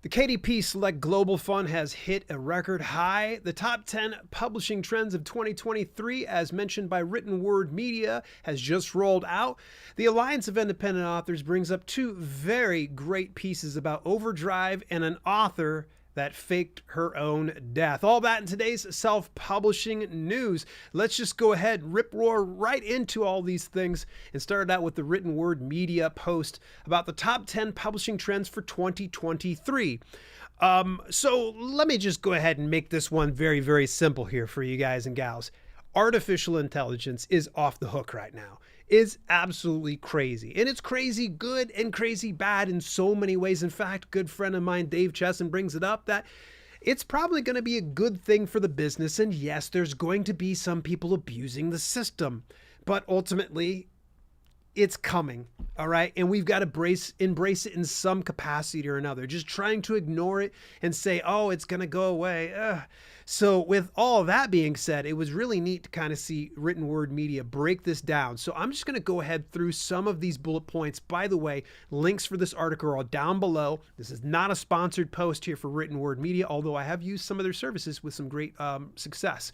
The KDP Select Global Fund has hit a record high. The top 10 publishing trends of 2023, as mentioned by Written Word Media, has just rolled out. The Alliance of Independent Authors brings up two very great pieces about Overdrive and an author that faked her own death. All that in today's self-publishing news. Let's just go ahead and rip-roar right into all these things and start out with the Written Word Media post about the top 10 publishing trends for 2023. So let me just go ahead and make this one very, very simple here for you guys and gals. Artificial intelligence is off the hook right now. Is absolutely crazy. And it's crazy good and crazy bad in so many ways. In fact, good friend of mine, Dave Chesson, brings it up that it's probably going to be a good thing for the business. And yes, there's going to be some people abusing the system, but ultimately it's coming. All right. And we've got to embrace it in some capacity or another. Just trying to ignore it and say, oh, it's going to go away. So with all that being said, it was really neat to kind of see Written Word Media break this down. So I'm just going to go ahead through some of these bullet points. By the way, links for this article are down below. This is not a sponsored post here for Written Word Media, although I have used some of their services with some great success.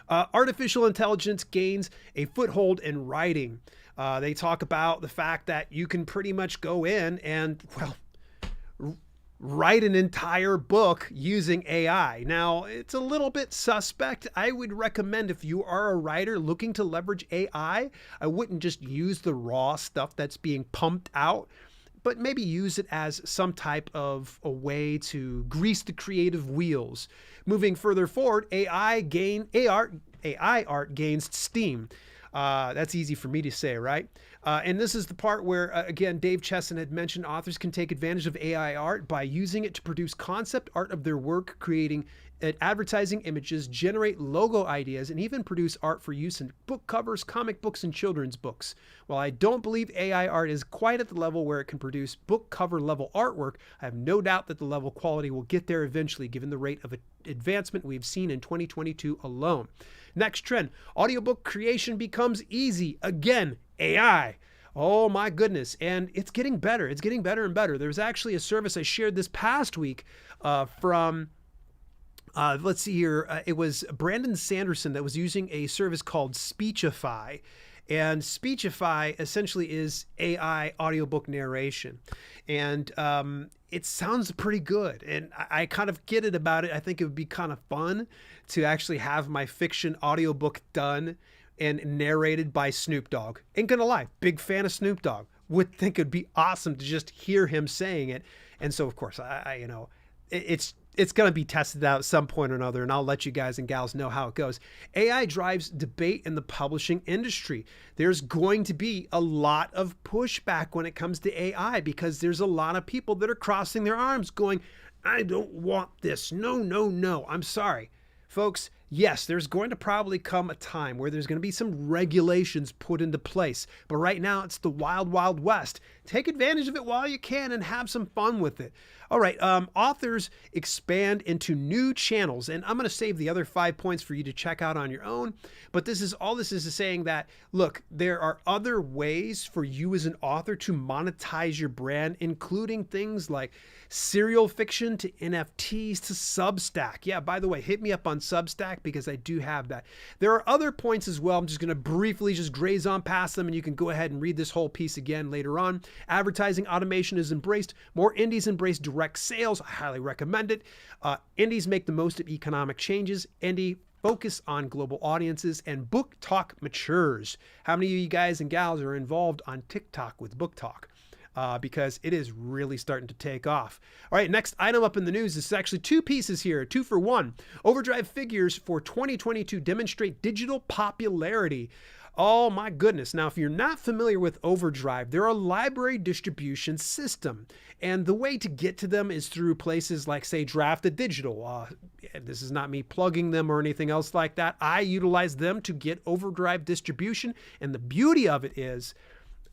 Artificial intelligence gains a foothold in writing. They talk about the fact that you can pretty much go in and, well, write an entire book using AI. Now, it's a little bit suspect. I would recommend if you are a writer looking to leverage AI, I wouldn't just use the raw stuff that's being pumped out, but maybe use it as some type of a way to grease the creative wheels. Moving further forward, AI art gains steam. That's easy for me to say, right? And this is the part where, again, Dave Chesson had mentioned authors can take advantage of AI art by using it to produce concept art of their work, creating advertising images, generate logo ideas, and even produce art for use in book covers, comic books, and children's books. While I don't believe AI art is quite at the level where it can produce book cover level artwork, I have no doubt that the level quality will get there eventually, given the rate of advancement we've seen in 2022 alone. Next trend, audiobook creation becomes easy. Again, AI. Oh my goodness. And it's getting better. It's getting better and better. There's actually a service I shared this past week from let's see here. It was Brandon Sanderson that was using a service called Speechify. And Speechify essentially is AI audiobook narration. And it sounds pretty good. And I kind of get it about it. I think it would be kind of fun to actually have my fiction audiobook done and narrated by Snoop Dogg. Ain't gonna lie, big fan of Snoop Dogg. Would think it'd be awesome to just hear him saying it. And so, of course, it's going to be tested out at some point or another, and I'll let you guys and gals know how it goes. AI drives debate in the publishing industry. There's going to be a lot of pushback when it comes to AI because there's a lot of people that are crossing their arms going, I don't want this. No, no, no. I'm sorry. Folks, yes, there's going to probably come a time where there's going to be some regulations put into place. But right now, it's the wild, wild west. Take advantage of it while you can and have some fun with it. All right, authors expand into new channels. And I'm going to save the other 5 points for you to check out on your own. But this is saying that, look, there are other ways for you as an author to monetize your brand, including things like serial fiction to NFTs to Substack. Yeah, by the way, hit me up on Substack because I do have that. There are other points as well. I'm just going to briefly just graze on past them and you can go ahead and read this whole piece again later on. Advertising automation is embraced. More indies embrace direct sales. I highly recommend it. Indies make the most of economic changes. Indie focus on global audiences, and Book Talk matures. How many of you guys and gals are involved on TikTok with Book Talk? Because it is really starting to take off. All right, next item up in the news is actually two pieces here, 2 for 1. Overdrive figures for 2022 demonstrate digital popularity. Oh my goodness. Now, if you're not familiar with Overdrive, they're a library distribution system. And the way to get to them is through places like, say, Drafted Digital. This is not me plugging them or anything else like that. I utilize them to get Overdrive distribution. And the beauty of it is,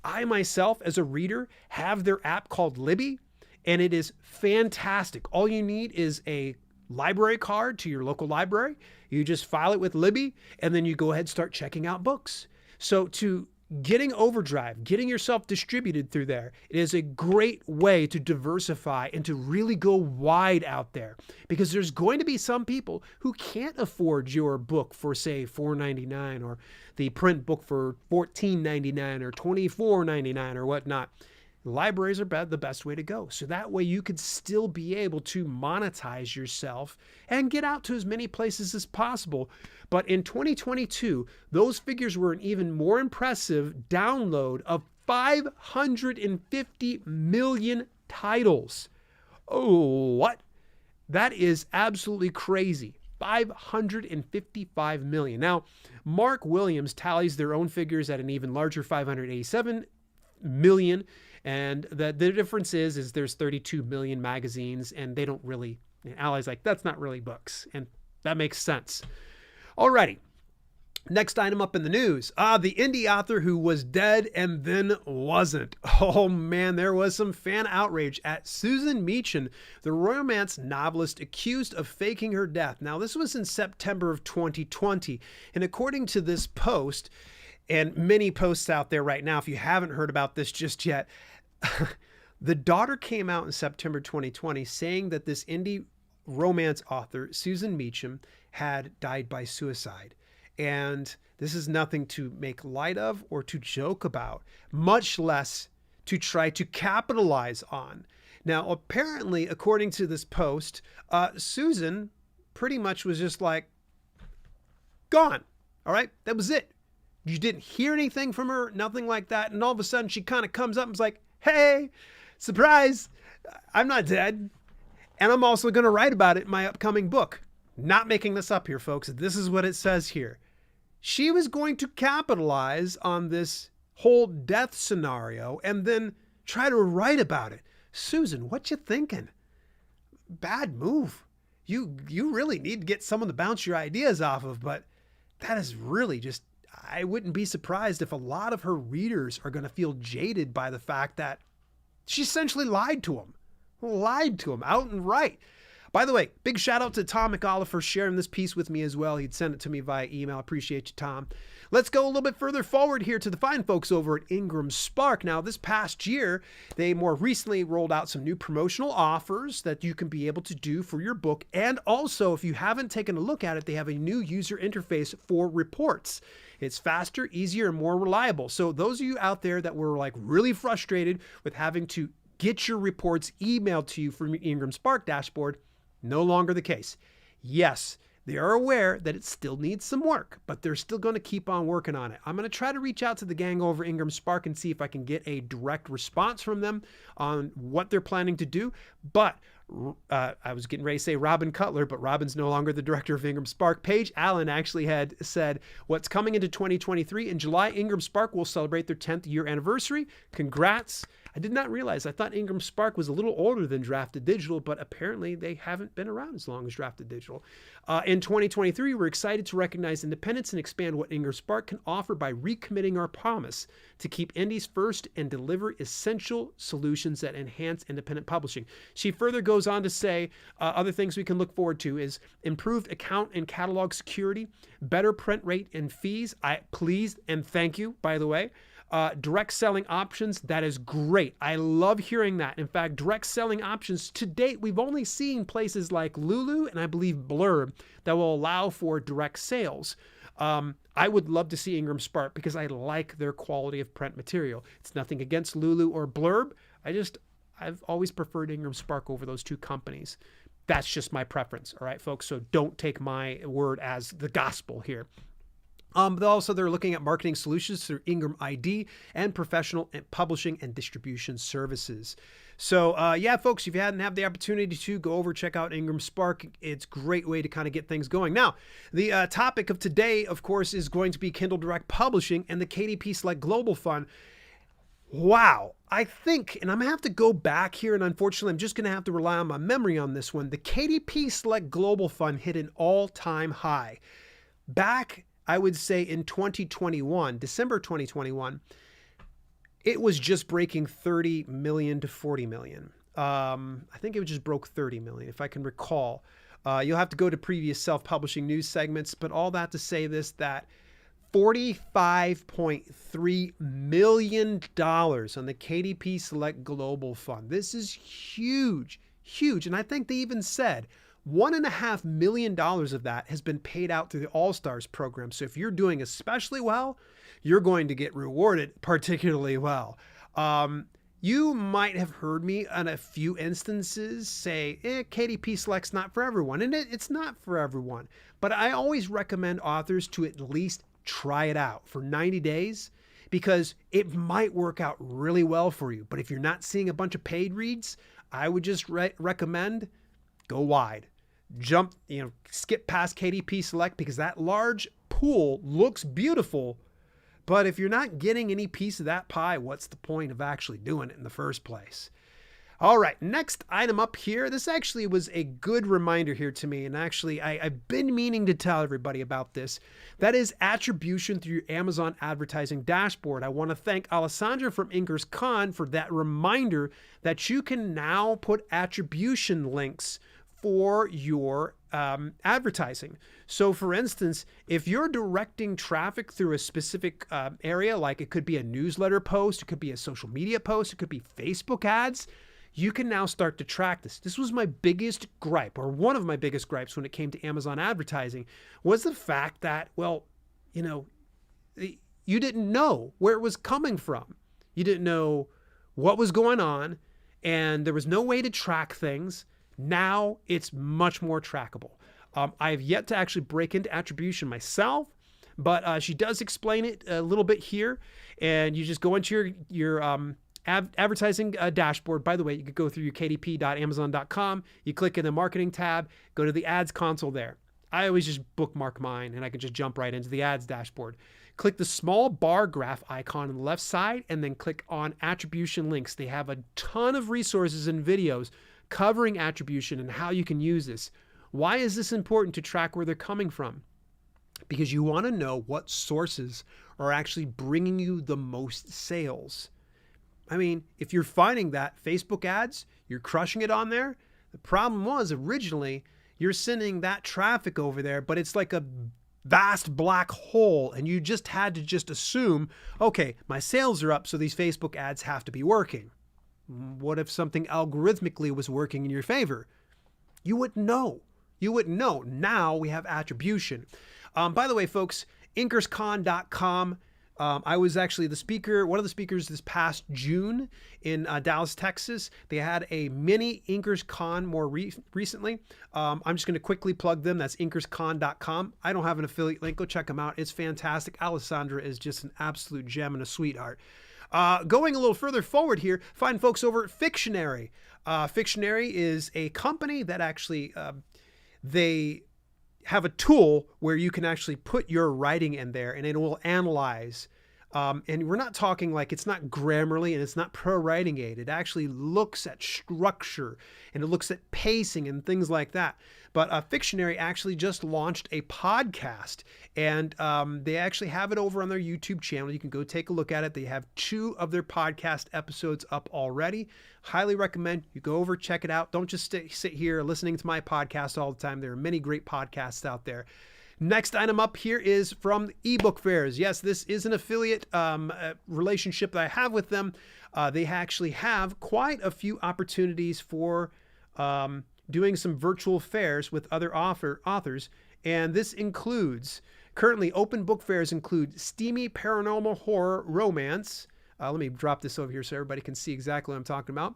I myself, as a reader, have their app called Libby, and it is fantastic. All you need is a library card to your local library. You just file it with Libby, and then you go ahead and start checking out books. So to getting Overdrive, getting yourself distributed through there, it is a great way to diversify and to really go wide out there, because there's going to be some people who can't afford your book for, say, $4.99, or the print book for $14.99 or $24.99 or whatnot. Libraries are the best way to go. So that way you could still be able to monetize yourself and get out to as many places as possible. But in 2022, those figures were an even more impressive download of 550 million titles. Oh, what? That is absolutely crazy. 555 million. Now, Mark Williams tallies their own figures at an even larger 587 million. And the difference is there's 32 million magazines, and they don't really, Ally's like, that's not really books. And that makes sense. Alrighty. Next item up in the news. The indie author who was dead and then wasn't. Oh man, there was some fan outrage at Susan Meacham, the romance novelist accused of faking her death. Now, this was in September of 2020. And according to this post, and many posts out there right now, if you haven't heard about this just yet, the daughter came out in September 2020 saying that this indie romance author, Susan Meacham, had died by suicide. And this is nothing to make light of or to joke about, much less to try to capitalize on. Now, apparently, according to this post, Susan pretty much was just like, gone. All right, that was it. You didn't hear anything from her, nothing like that. And all of a sudden she kind of comes up and is like, hey, surprise, I'm not dead. And I'm also going to write about it in my upcoming book. Not making this up here, folks. This is what it says here. She was going to capitalize on this whole death scenario and then try to write about it. Susan, what you thinking? Bad move. You really need to get someone to bounce your ideas off of, but that is really just, I wouldn't be surprised if a lot of her readers are going to feel jaded by the fact that she essentially lied to them outright. By the way, big shout out to Tom McAuliffe for sharing this piece with me as well. He'd send it to me via email. Appreciate you, Tom. Let's go a little bit further forward here to the fine folks over at Ingram Spark. Now, this past year, they more recently rolled out some new promotional offers that you can be able to do for your book. And also, if you haven't taken a look at it, they have a new user interface for reports. It's faster, easier, and more reliable. So those of you out there that were like really frustrated with having to get your reports emailed to you from your Ingram Spark dashboard, no longer the case. Yes, they are aware that it still needs some work, but they're still going to keep on working on it. I'm going to try to reach out to the gang over Ingram Spark and see if I can get a direct response from them on what they're planning to do. But I was getting ready to say Robin Cutler, but Robin's no longer the director of Ingram Spark. Paige Allen actually had said what's coming into 2023. In July, Ingram Spark will celebrate their 10th year anniversary. Congrats. I did not realize. I thought Ingram Spark was a little older than Drafted Digital, but apparently they haven't been around as long as Drafted Digital. In 2023, we're excited to recognize independence and expand what Ingram Spark can offer by recommitting our promise to keep indies first and deliver essential solutions that enhance independent publishing. She further goes on to say other things we can look forward to is improved account and catalog security, better print rate and fees. Please and thank you, by the way. Direct selling options, that is great. I love hearing that. In fact, direct selling options to date, we've only seen places like Lulu and I believe Blurb that will allow for direct sales. I would love to see Ingram Spark because I like their quality of print material. It's nothing against Lulu or Blurb. I've always preferred Ingram Spark over those two companies. That's just my preference. All right, folks. So don't take my word as the gospel here. They're looking at marketing solutions through Ingram ID and professional and publishing and distribution services. So yeah, folks, if you hadn't had the opportunity to go over, check out Ingram Spark. It's a great way to kind of get things going. Now, the topic of today, of course, is going to be Kindle Direct Publishing and the KDP Select Global Fund. Wow. I think, and I'm going to have to go back here, and unfortunately, I'm just going to have to rely on my memory on this one. The KDP Select Global Fund hit an all-time high. Back, I would say in 2021, December 2021, it was just breaking 30 million to 40 million. I think it just broke 30 million, if I can recall. You'll have to go to previous self-publishing news segments, but all that to say this, that $45.3 million on the KDP Select Global Fund. This is huge, huge. And I think they even said $1.5 million of that has been paid out through the All-Stars program. So if you're doing especially well, you're going to get rewarded particularly well. You might have heard me on a few instances say, KDP Select's not for everyone. And it's not for everyone. But I always recommend authors to at least try it out for 90 days because it might work out really well for you. But if you're not seeing a bunch of paid reads, I would just recommend go wide. Jump, skip past KDP Select because that large pool looks beautiful. But if you're not getting any piece of that pie, what's the point of actually doing it in the first place? All right, next item up here. This actually was a good reminder here to me. And actually, I've been meaning to tell everybody about this. That is attribution through your Amazon advertising dashboard. I want to thank Alessandra from Ingram Spark for that reminder that you can now put attribution links for your advertising. So for instance, if you're directing traffic through a specific area, like it could be a newsletter post, it could be a social media post, it could be Facebook ads, you can now start to track this. This was my biggest gripe, or one of my biggest gripes when it came to Amazon advertising, was the fact that, well, you didn't know where it was coming from. You didn't know what was going on, and there was no way to track things. Now it's much more trackable. I have yet to actually break into attribution myself, but she does explain it a little bit here. And you just go into your advertising dashboard. By the way, you could go through your kdp.amazon.com. You click in the marketing tab, go to the ads console there. I always just bookmark mine and I can just jump right into the ads dashboard. Click the small bar graph icon on the left side and then click on attribution links. They have a ton of resources and videos covering attribution and how you can use this. Why is this important to track where they're coming from? Because you want to know what sources are actually bringing you the most sales. I mean, if you're finding that Facebook ads, you're crushing it on there. The problem was originally you're sending that traffic over there, but it's like a vast black hole and you just had to assume, okay, my sales are up, so these Facebook ads have to be working. What if something algorithmically was working in your favor? You wouldn't know. You wouldn't know. Now we have attribution. By the way, folks, inkerscon.com. I was actually one of the speakers this past June in Dallas, Texas. They had a mini InkersCon more recently. I'm just going to quickly plug them. That's inkerscon.com. I don't have an affiliate link. Go check them out. It's fantastic. Alessandra is just an absolute gem and a sweetheart. Going a little further forward here, find folks over at Fictionary. Fictionary is a company that actually, they have a tool where you can actually put your writing in there and it will analyze. And we're not talking like it's not Grammarly and it's not pro writing aid. It actually looks at structure and it looks at pacing and things like that. But Fictionary actually just launched a podcast and they actually have it over on their YouTube channel. You can go take a look at it. They have 2 of their podcast episodes up already. Highly recommend you go over, check it out. Don't just sit here listening to my podcast all the time. There are many great podcasts out there. Next item up here is from ebook fairs. Yes, this is an affiliate relationship that I have with them. They actually have quite a few opportunities for doing some virtual fairs with other authors. And this includes, currently open book fairs include steamy paranormal horror romance. Let me drop this over here so everybody can see exactly what I'm talking about.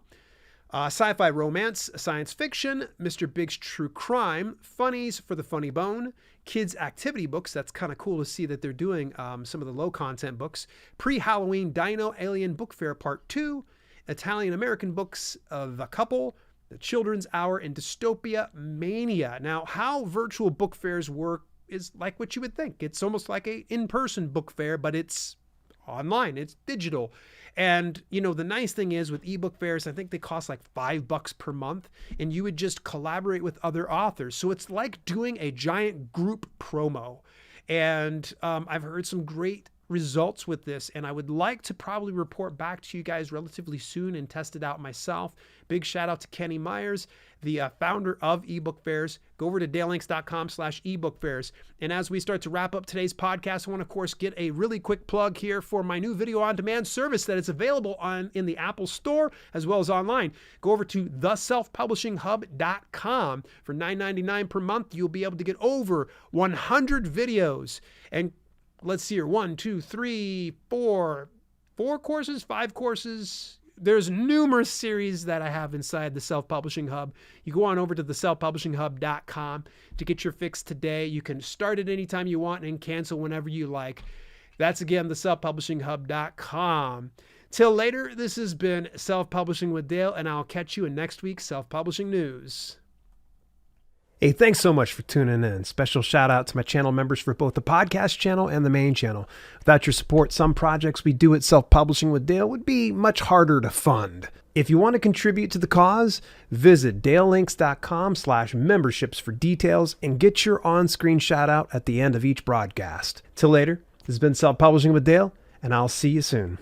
Sci-fi romance, science fiction, Mr. Big's true crime, funnies for the funny bone, kids activity books. That's kind of cool to see that they're doing some of the low content books. Pre-Halloween Dino Alien Book Fair Part 2, Italian American books of The Couple, The Children's Hour, and Dystopia Mania. Now, how virtual book fairs work is like what you would think. It's almost like a in-person book fair, but it's online, it's digital. And the nice thing is with ebook fairs, I think they cost like $5 per month and you would just collaborate with other authors. So it's like doing a giant group promo. And I've heard some great results with this, and I would like to probably report back to you guys relatively soon and test it out myself. Big shout out to Kenny Myers, the founder of eBook Fairs. Go over to dalelinks.com/ebookfairs. And as we start to wrap up today's podcast, I want to, of course, get a really quick plug here for my new video on demand service that is available in the Apple Store as well as online. Go over to theselfpublishinghub.com. For $9.99 per month, you'll be able to get over 100 videos. And let's see here, 1, 2, 3, 4 courses, 5 courses. There's numerous series that I have inside the Self-Publishing Hub. You go on over to theselfpublishinghub.com to get your fix today. You can start it anytime you want and cancel whenever you like. That's, again, theselfpublishinghub.com. Till later, this has been Self-Publishing with Dale, and I'll catch you in next week's Self-Publishing News. Hey, thanks so much for tuning in. Special shout out to my channel members for both the podcast channel and the main channel. Without your support, some projects we do at Self-Publishing with Dale would be much harder to fund. If you want to contribute to the cause, visit dalelinks.com/memberships for details and get your on-screen shout out at the end of each broadcast. Till later, this has been Self-Publishing with Dale, and I'll see you soon.